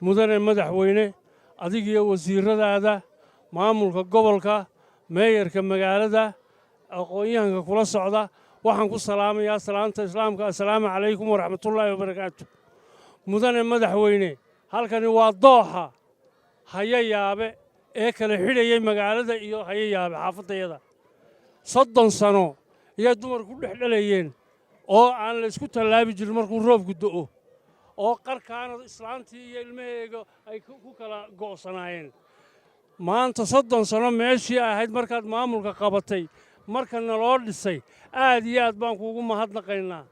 mudane madaxweyne adigiyo wasiiradaada maamulka gobolka meeyarka magaalada aqoon-yahanka kula socda waxaan ku salaamayaa salaanta islaamka assalaamu calaykum waraxmatullaahi wabarakaatu mudane madaxweyne halkani waa dooxa hayayaabe ee kala xidhayay magaalada iyo hayayaabe xaafadayada 30 sano iyo dumarku dhexdhalayeen oo aan la isku tallaabi jirin markuu roobku da'o oo qarkaana islaantii iyo ilmaheega ay ku kala go'sanaayeen maanta 30 sano meeshii ahayd markaad maamulka qabatay marka naloo dhisay aad iyo aad baan kuugu mahadnaqaynaa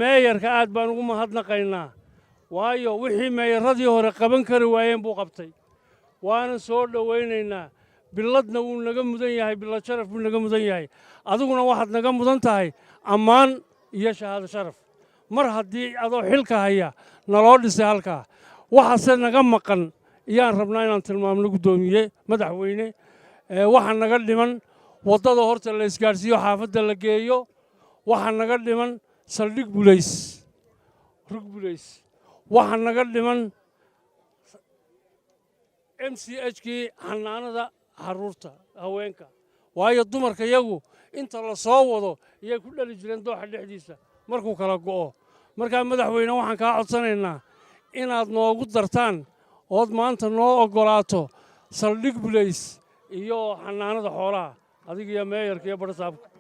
meeyarka aad baan ugu mahadnaqaynaa waayo wixii meeyaradii hore qaban kari waayeen buu qabtay waana soo dhowaynaynaa biladna wuu naga mudan yahay bilad sharaf buu naga mudan yahay adiguna waxaad naga mudan tahay ammaan iyo shahaado sharaf mar haddii adoo xilka haya naloo dhisay halkaa waxaase naga maqan iyaan rabnaa inaan tilmaamno guddoomiye madaxweyne waxaa naga dhiman waddada horta la isgaadhsiiyo xaafadda la geeyo waxaa naga dhiman saldhig bulays rug bulays waxaa naga dhiman MCH-kii xanaanada carruurta haweenka waayo dumarka iyagu inta la soo wado iyay ku dhali jireen dooxa dhexdiisa markuu kala go'o markaa madaxweyne waxaan kaa codsanaynaa inaad noogu dartaan ood maanta noo oggolaato saldhig bulays iyo xanaanada xoolaha adiga iyo meeyarka iyo barsaabka